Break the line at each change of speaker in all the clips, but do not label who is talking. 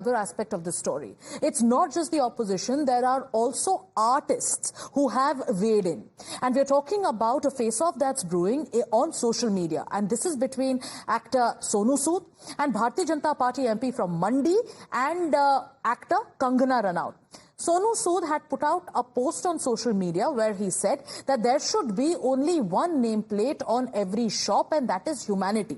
other aspect of the story. It's not just the opposition, there are also artists who have weighed in. And we're talking about a face-off that's brewing on social media. And this is between actor Sonu Sood and Bharatiya Janata Party MP from Mandi and actor Kangana Ranaut. Sonu Sood had put out a post on social media where he said that there should be only one nameplate on every shop, and that is humanity.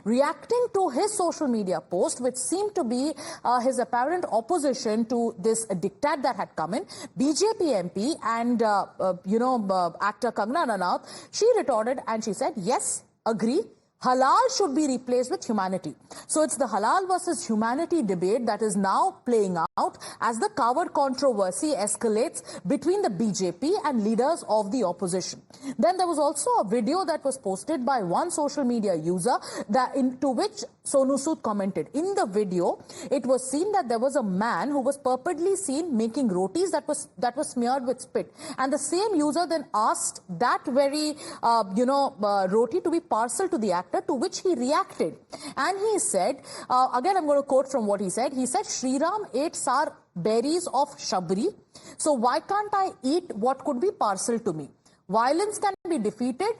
Reacting to his social media post, which seemed to be his apparent opposition to this diktat that had come in, BJP MP and, actor Kangana Ranaut, she retorted and she said, yes, agree. Halal should be replaced with humanity. So it's the halal versus humanity debate that is now playing out as the coward controversy escalates between the BJP and leaders of the opposition. Then there was also a video that was posted by one social media user to which Sonu Sood commented. In the video, it was seen that there was a man who was purportedly seen making rotis that was smeared with spit. And the same user then asked that very, roti to be parceled to the actor, to which he reacted. And he said, again I'm going to quote from what he said. He said, Shri Ram ate sour berries of Shabri, so why can't I eat what could be parceled to me? Violence can be defeated.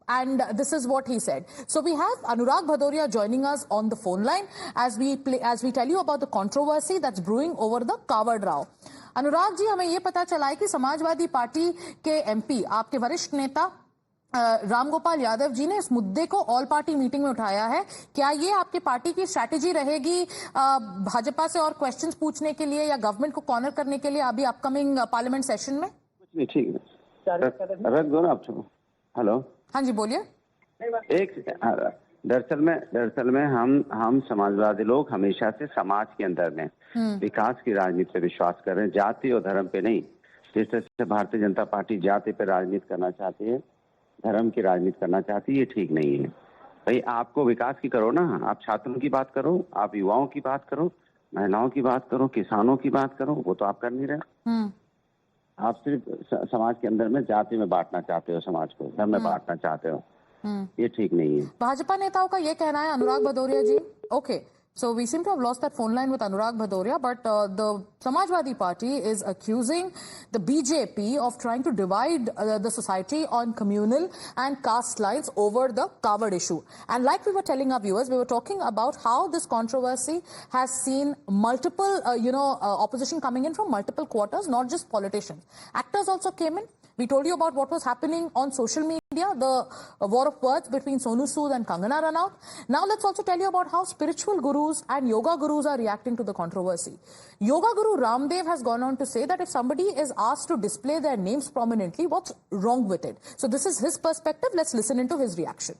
And this is what he said. So we have Anurag Bhadoria joining us on the phone line as we tell you about the controversy that's brewing over the Kawad Rao. Anurag जी, हमें ये पता चला है कि Samajwadi party के MP, आपके वरिष्ठ नेता रामगोपाल यादव जी ने इस मुद्दे को ऑल पार्टी मीटिंग में उठाया है. क्या ये आपकी पार्टी की स्ट्रैटेजी रहेगी भाजपा से और क्वेश्चंस पूछने के लिए या गवर्नमेंट को कॉर्नर करने के लिए अभी अपकमिंग पार्लियामेंट सेशन में?
कुछ नहीं, ठीक है, रख दो ना आप. हेलो, हाँ
जी बोलिए.
दरअसल में हम समाजवादी लोग हमेशा से समाज के अंदर में विकास की राजनीति पे विश्वास कर रहे हैं, जाति और धर्म पे नहीं. जिस तरह से भारतीय जनता पार्टी जाति पे राजनीति करना चाहती है, धर्म की राजनीति करना चाहती है, ये ठीक नहीं है. भाई आपको विकास की करो ना, आप छात्रों की बात करो, आप युवाओं की बात करो, महिलाओं की बात करो, किसानों की बात करो, वो तो आप कर नहीं रहे. आप सिर्फ समाज के अंदर में जाति में बांटना चाहते हो, समाज को धर्म में बांटना चाहते हो, ये ठीक नहीं है.
भाजपा नेताओं का ये कहना है, Anurag Bhadauria ji. Okay, so we seem to have lost that phone line with Anurag Bhadoria, but the Samajwadi Party is accusing the BJP of trying to divide the society on communal and caste lines over the Kawad issue. And like we were telling our viewers, we were talking about how this controversy has seen multiple, opposition coming in from multiple quarters, not just politicians. Actors also came in. We told you about what was happening on social media, the war of words between Sonu Sood and Kangana Ranaut. Now let's also tell you about how spiritual gurus and yoga gurus are reacting to the controversy. Yoga guru Ramdev has gone on to say that if somebody is asked to display their names prominently, what's wrong with it? So this is his perspective. Let's listen into his reaction.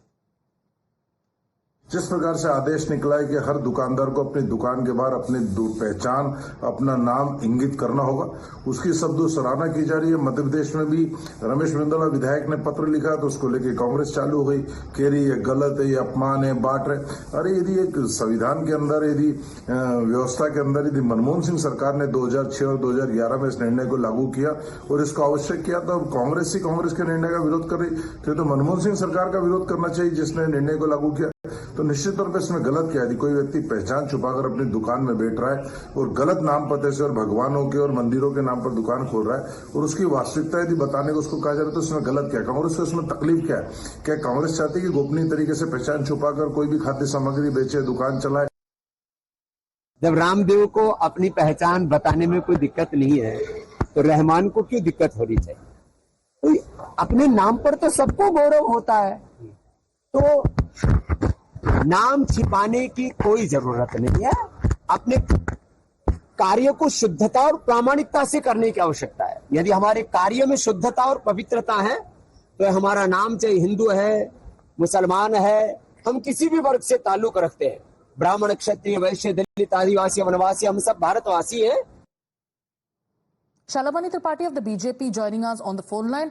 जिस प्रकार से आदेश निकला है कि हर दुकानदार को अपनी दुकान के बाहर अपनी पहचान, अपना नाम इंगित करना होगा, उसकी शब्दों सराहना की जा रही है. मध्य प्रदेश में भी रमेश मेंदोला विधायक ने पत्र लिखा तो उसको लेके कांग्रेस चालू हो गई, कह रही है गलत है, ये अपमान है, बांट रहे. अरे यदि एक संविधान के अंदर, यदि व्यवस्था के अंदर, यदि मनमोहन सिंह सरकार ने 2006 और 2011 में इस निर्णय को लागू किया और इसको आवश्यक किया, तो कांग्रेस ही कांग्रेस के निर्णय का विरोध कर रही, तो मनमोहन सिंह सरकार का विरोध करना चाहिए जिसने निर्णय को लागू किया. तो निश्चित तौर पर इसमें गलत क्या है. कोई व्यक्ति पहचान छुपाकर अपनी दुकान में बैठ रहा है और गलत नाम पते से और भगवानों के और मंदिरों के नाम पर दुकान खोल रहा है और उसकी वास्तविकता यदि बताने को उसको कहा जा रहा है, तो इसमें गलत क्या है? कांग्रेस को इसमें तकलीफ क्या है? क्या कांग्रेस चाहती है कि गोपनीय तरीके से पहचान छुपाकर कोई भी खाद्य सामग्री बेचे, दुकान चलाए?
जब रामदेव को अपनी पहचान बताने में कोई दिक्कत नहीं है, तो रहमान को क्यों दिक्कत होनी चाहिए? तो अपने नाम पर तो सबको गौरव होता है, तो नाम छिपाने की कोई जरूरत नहीं है. अपने कार्य को शुद्धता और प्रामाणिकता से करने की आवश्यकता है. यदि हमारे कार्य में शुद्धता और पवित्रता है, तो हमारा नाम चाहे हिंदू है, मुसलमान है, हम किसी भी वर्ग से ताल्लुक रखते हैं, ब्राह्मण, क्षत्रिय, वैश्य, दलित, आदिवासी, वनवासी, हम सब भारतवासी हैं.
Shalamani Tripathi of the BJP joining us on the phone line.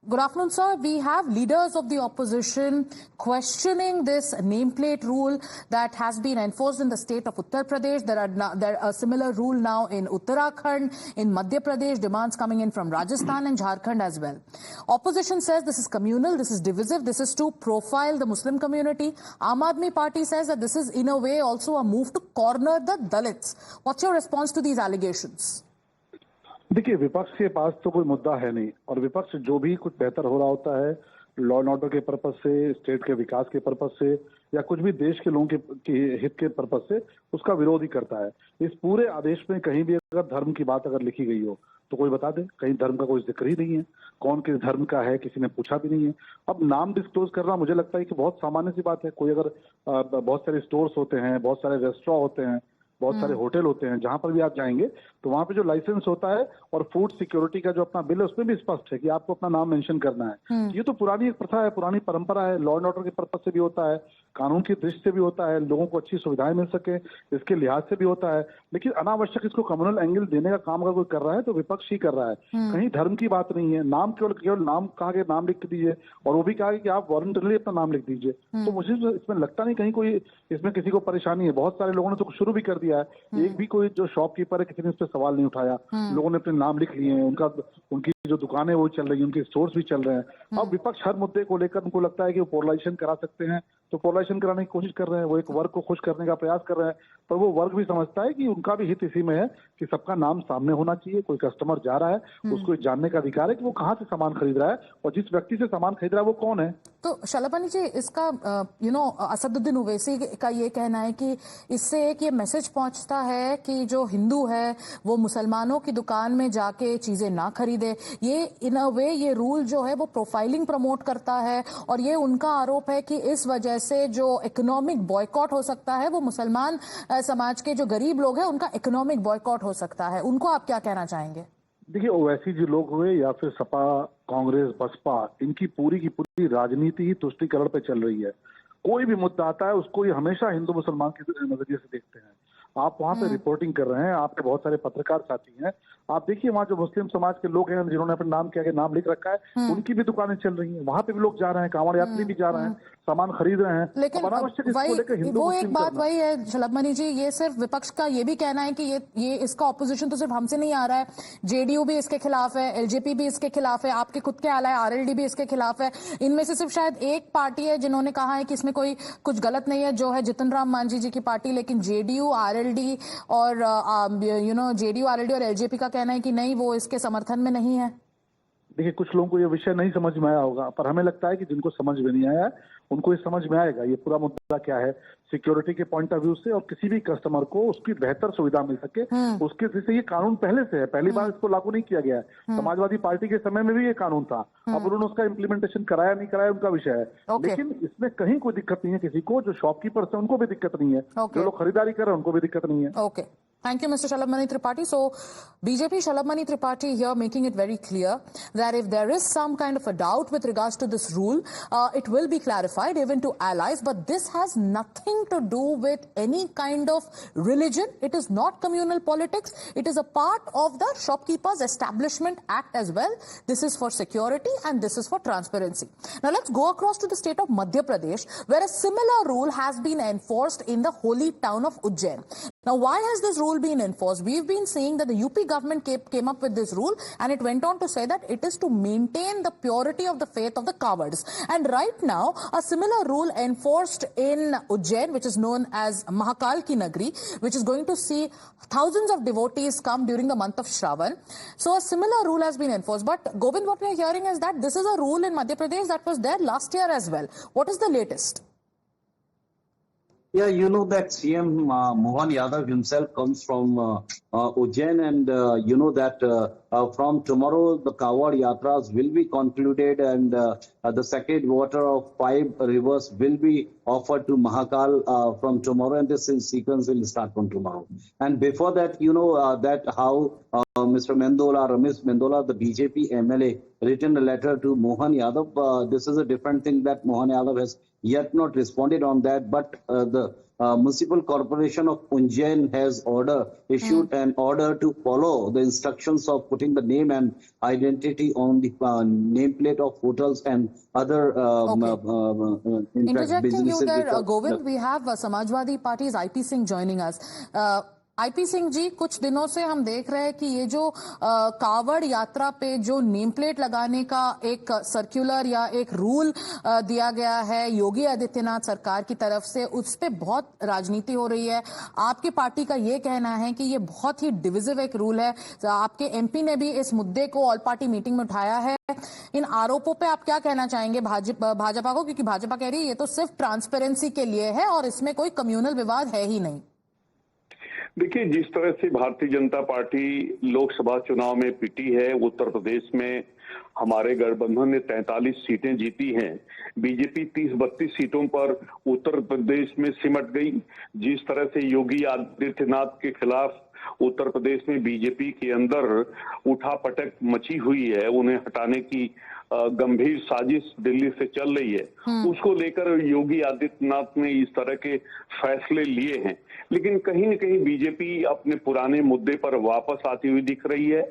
Good afternoon, sir. We have leaders of the opposition questioning this nameplate rule that has been enforced in the state of Uttar Pradesh. There are a similar rule now in Uttarakhand, in Madhya Pradesh, demands coming in from Rajasthan and Jharkhand as well. Opposition says this is communal, this is divisive, this is to profile the Muslim community. Aam Aadmi Party says that this is in a way also a move to corner the Dalits. What's your response to these allegations?
देखिए, विपक्ष के पास तो कोई मुद्दा है नहीं और विपक्ष जो भी कुछ बेहतर हो रहा होता है लॉ एंड ऑर्डर के पर्पज से, स्टेट के विकास के पर्पज से या कुछ भी देश के लोगों के हित के पर्पज से उसका विरोध ही करता है। इस पूरे आदेश में कहीं भी अगर धर्म की बात अगर लिखी गई हो तो कोई बता दे, कहीं धर्म का कोई जिक्र ही नहीं है। कौन किस धर्म का है किसी ने पूछा भी नहीं है। अब नाम डिस्क्लोज करना मुझे लगता है कि बहुत सामान्य सी बात है। कोई अगर बहुत सारे स्टोर्स होते हैं, बहुत सारे रेस्टोरेंट होते हैं, बहुत सारे होटल होते हैं, जहां पर भी आप जाएंगे तो वहां पे जो लाइसेंस होता है और फूड सिक्योरिटी का जो अपना बिल है उसमें भी स्पष्ट है कि आपको अपना नाम मेंशन करना है। ये तो पुरानी एक प्रथा है, पुरानी परंपरा है, लॉ एंड ऑर्डर के पर्पज से भी होता है, कानून की दृष्टि से भी होता है, लोगों को अच्छी सुविधाएं मिल सके इसके लिहाज से भी होता है। लेकिन अनावश्यक इसको कम्युनल एंगल देने का काम अगर कोई कर रहा है तो विपक्ष ही कर रहा है। कहीं धर्म की बात नहीं है। नाम केवल नाम कहा कि नाम लिख दीजिए और वो भी कहा कि आप वॉलंटरली अपना नाम लिख दीजिए। तो मुझे इसमें लगता नहीं कहीं कोई इसमें किसी को परेशानी है। बहुत सारे लोगों ने तो शुरू भी कर दिया है। एक भी कोई जो शॉपकीपर है किसी ने इस पर सवाल नहीं उठाया। लोगों ने अपने नाम लिख लिए हैं, उनकी जो दुकानें वो चल रही है, उनके स्टोर्स भी चल रहे हैं। अब विपक्ष हर मुद्दे को लेकर उनको लगता है कि वो पोलराइजेशन करा सकते हैं तो पोलराइजेशन कराने की कोशिश कर रहे हैं। वो एक वर्ग को खुश करने का प्रयास कर रहे हैं, पर वो वर्ग भी समझता है कि उनका भी हित इसी में है कि सबका नाम सामने होना चाहिए। कोई कस्टमर जा रहा है उसको जानने का अधिकार है कि वो कहाँ से सामान खरीद रहा है और जिस व्यक्ति से सामान खरीद रहा है वो कौन है।
तो शलभानी जी, इसका असदुद्दीन ओवैसी का ये कहना है कि इससे एक ये मैसेज पहुंचता है कि जो हिंदू है वो मुसलमानों की दुकान में जाके चीजें ना खरीदे। ये इन अ वे ये रूल जो है वो प्रोफाइलिंग प्रमोट करता है और ये उनका आरोप है कि इस वजह से जो इकोनॉमिक बॉयकॉट हो सकता है वो मुसलमान समाज के जो गरीब लोग हैं उनका इकोनॉमिक बॉयकॉट हो सकता है। उनको आप क्या कहना चाहेंगे?
देखिए, ओवैसी जो लोग हुए या फिर सपा, कांग्रेस, बसपा, इनकी पूरी की पूरी राजनीति ही तुष्टीकरण पे चल रही है। कोई भी मुद्दा आता है उसको ये हमेशा हिंदू मुसलमान के नजरिए से देखते हैं। आप वहां पे रिपोर्टिंग कर रहे हैं, आपके बहुत सारे पत्रकार साथी हैं, आप देखिए वहां जो मुस्लिम समाज के लोग हैं जिन्होंने अपने नाम के आगे नाम लिख रखा है उनकी भी दुकानें चल रही हैं। वहां पे भी लोग जा रहे हैं, कांवड़ यात्री भी जा रहे हैं, सामान खरीद रहे हैं।
लेकिन वो एक बात वही है शलभानी जी, ये सिर्फ विपक्ष का ये भी कहना है कि ये इसका ऑपोजिशन तो सिर्फ हमसे नहीं आ रहा है, जेडीयू भी इसके खिलाफ है, एलजेपी भी इसके खिलाफ है, आपके खुद के आला है आरएलडी भी इसके खिलाफ है। इनमें से सिर्फ शायद एक पार्टी है जिन्होंने कहा है कि इसमें कोई कुछ गलत नहीं है, जो है जितन राम मांझी जी की पार्टी। लेकिन जेडीयू, आरएलडी और जेडीयू, आरएलडी और एलजेपी का कहना है कि नहीं, वो इसके समर्थन में नहीं है।
देखिए, कुछ लोगों को ये विषय नहीं समझ में आया होगा, पर हमें लगता है कि जिनको समझ में नहीं आया है उनको ये समझ में आएगा। ये पूरा मुद्दा क्या है सिक्योरिटी के पॉइंट ऑफ व्यू से और किसी भी कस्टमर को उसकी बेहतर सुविधा मिल सके उसके जैसे ये कानून पहले से है, पहली बार इसको लागू नहीं किया गया है। समाजवादी पार्टी के समय में भी ये कानून था, अब उन्होंने उसका इम्प्लीमेंटेशन कराया नहीं कराया उनका विषय है। लेकिन इसमें कहीं कोई दिक्कत नहीं है किसी को। जो शॉपकीपर्स है उनको भी दिक्कत नहीं है, जो लोग खरीदारी कर रहे हैं उनको भी दिक्कत नहीं है।
Thank you, Mr. Shalabh Mani Tripathi. So, BJP Shalabh Mani Tripathi here making it very clear that if there is some kind of a doubt with regards to this rule, it will be clarified even to allies. But this has nothing to do with any kind of religion. It is not communal politics. It is a part of the Shopkeepers Establishment Act as well. This is for security and this is for transparency. Now, let's go across to the state of Madhya Pradesh, where a similar rule has been enforced in the holy town of Ujjain. Now, why has this rule been enforced? We've been saying that the UP government came up with this rule and it went on to say that it is to maintain the purity of the faith of the cowards. And right now, a similar rule enforced in Ujjain, which is known as Mahakal Ki Nagri, which is going to see thousands of devotees come during the month of Shravan. So a similar rule has been enforced. But Govind, what we are hearing is that this is a rule in Madhya Pradesh that was there last year as well. What is the latest?
Yeah, you know that CM Mohan Yadav himself comes from Ujjain, and you know that from tomorrow the Kawad Yatras will be concluded, and the sacred water of 5 rivers will be offered to Mahakal from tomorrow, and this sequence will start from tomorrow. And before that, you know that how Mr. Mendola, Ramesh Mendola, the BJP MLA, written a letter to Mohan Yadav. This is a different thing that Mohan Yadav has yet not responded on that, but the Municipal Corporation of Ujjain has issued an order to follow the instructions of putting the name and identity on the nameplate of hotels and other in fact,
Interjecting you
businesses.
there, Govind, we have Samajwadi Party's IP Singh joining us. IP Singh ji, कुछ दिनों से हम देख रहे हैं कि ये जो कावड़ यात्रा पे जो नेम प्लेट लगाने का एक सर्कुलर या एक रूल दिया गया है योगी आदित्यनाथ सरकार की तरफ से, उस पे बहुत राजनीति हो रही है। आपकी पार्टी का ये कहना है कि ये बहुत ही डिविजिव एक रूल है। आपके एमपी ने भी इस मुद्दे को ऑल पार्टी मीटिंग में उठाया है। इन आरोपों पे आप क्या कहना चाहेंगे भाजपा को, क्योंकि भाजपा कह रही है ये तो सिर्फ ट्रांसपेरेंसी के लिए है और इसमें कोई कम्युनल विवाद है ही नहीं।
देखिए, जिस तरह से भारतीय जनता पार्टी लोकसभा चुनाव में पिटी है, उत्तर प्रदेश में हमारे गठबंधन ने 43 सीटें जीती हैं, बीजेपी 30-32 सीटों पर उत्तर प्रदेश में सिमट गई। जिस तरह से योगी आदित्यनाथ के खिलाफ उत्तर प्रदेश में बीजेपी के अंदर उठापटक मची हुई है, उन्हें हटाने की गंभीर साजिश दिल्ली से चल रही है, उसको लेकर योगी आदित्यनाथ ने इस तरह के फैसले लिए हैं। लेकिन कहीं न कहीं बीजेपी अपने पुराने मुद्दे पर वापस आती हुई दिख रही है।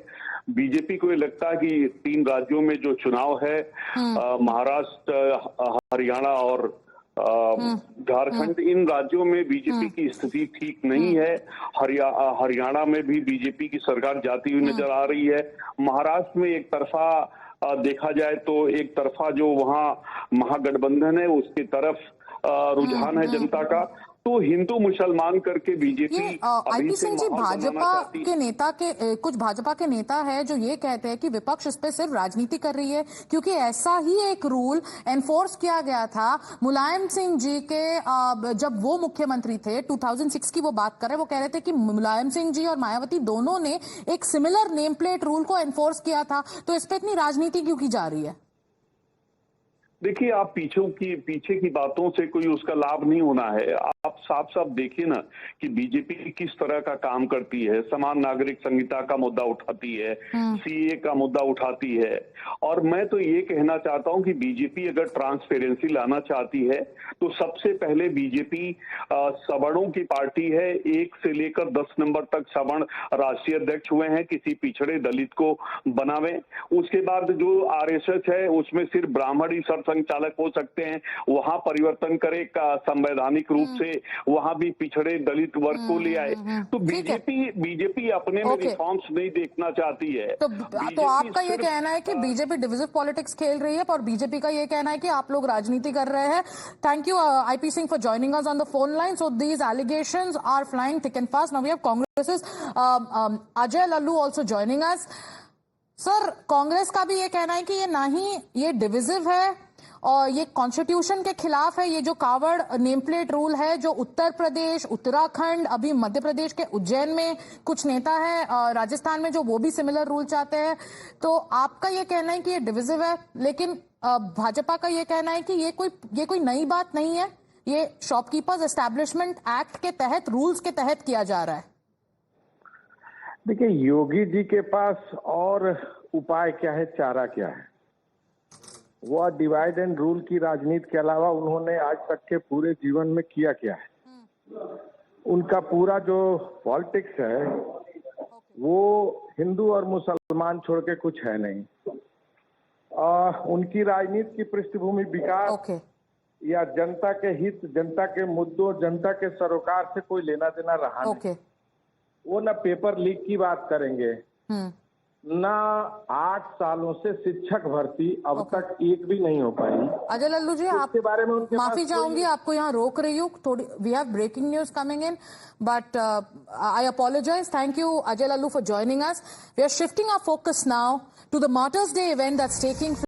बीजेपी को ये लगता है कि 3 राज्यों में जो चुनाव है, महाराष्ट्र, हरियाणा और झारखंड, इन राज्यों में बीजेपी की स्थिति ठीक नहीं है। हरियाणा में भी बीजेपी की सरकार जाती हुई नजर आ रही है। महाराष्ट्र में एक तरफा देखा जाए तो एक तरफा जो वहां महागठबंधन है उसकी तरफ रुझान है जनता का। तो हिंदू मुसलमान करके बीजेपी
आईपी सिंह जी, भाजपा के नेता कुछ भाजपा के नेता है जो ये कहते हैं कि विपक्ष इस पे सिर्फ राजनीति कर रही है, क्योंकि ऐसा ही एक रूल एनफोर्स किया गया था मुलायम सिंह जी के जब वो मुख्यमंत्री थे। 2006 की वो बात कर रहे हैं। वो कह रहे थे कि मुलायम सिंह जी और मायावती दोनों ने एक सिमिलर नेम प्लेट रूल को एनफोर्स किया था। तो इस पे इतनी राजनीति क्यों की जा रही है?
देखिए, आप पीछे की बातों से कोई उसका लाभ नहीं होना है। आप साफ साफ देखिए ना कि बीजेपी किस तरह का काम करती है। समान नागरिक संहिता का मुद्दा उठाती है, सीए का मुद्दा उठाती है। और मैं तो ये कहना चाहता हूं कि बीजेपी अगर ट्रांसपेरेंसी लाना चाहती है तो सबसे पहले बीजेपी सवर्णों की पार्टी है। 1 से लेकर 10 नंबर तक सवर्ण राष्ट्रीय अध्यक्ष हुए हैं, किसी पिछड़े दलित को बनावे। उसके बाद जो आरएसएस है उसमें सिर्फ ब्राह्मण ही संचालक हो सकते हैं, वहां परिवर्तन करे संवैधानिक रूप से, वहां भी पिछड़े दलित वर्ग को ले आए। तो बीजेपी अपने में रिफॉर्म्स नहीं देखना चाहती है।
तो आपका ये कहना है कि बीजेपी डिविजिव पॉलिटिक्स खेल रही है और बीजेपी का ये कहना है कि आप लोग राजनीति कर रहे हैं। Thank you IP Singh for joining us on the phone line. So these allegations are flying thick and fast. Now we have Congress Ajay Lallu also joining us. Sir, Congress का भी ये कहना है कि ये ना ही ये डिविजिव है और ये कॉन्स्टिट्यूशन के खिलाफ है। ये जो कावड़ नेम प्लेट रूल है जो उत्तर प्रदेश, उत्तराखंड, अभी मध्य प्रदेश के उज्जैन में कुछ नेता है, राजस्थान में जो वो भी सिमिलर रूल चाहते हैं। तो आपका ये कहना है कि ये डिविजिव है, लेकिन भाजपा का ये कहना है कि ये कोई नई बात नहीं है, ये शॉपकीपर्स एस्टैब्लिशमेंट एक्ट के तहत, रूल्स के तहत किया जा रहा है।
देखिए, योगी जी के पास और उपाय क्या है, चारा क्या है? वो डिवाइड एंड रूल की राजनीति के अलावा उन्होंने आज तक के पूरे जीवन में किया क्या है? उनका पूरा जो पॉलिटिक्स है वो हिंदू और मुसलमान छोड़ के कुछ है नहीं। उनकी राजनीति की पृष्ठभूमि विकास या जनता के हित, जनता के मुद्दों, जनता के सरोकार से कोई लेना देना रहा नहीं। वो ना पेपर लीक की बात करेंगे, ना 8 सालों से शिक्षक भर्ती अब तक एक भी नहीं हो पाई।
अजय लल्लू जी, आपके बारे में माफी चाहूंगी, आपको यहाँ रोक रही हूँ थोड़ी। We have breaking news coming in, but I apologise. Thank you Ajay Lallu for joining us. We are shifting our focus now to the Martyrs Day event that's taking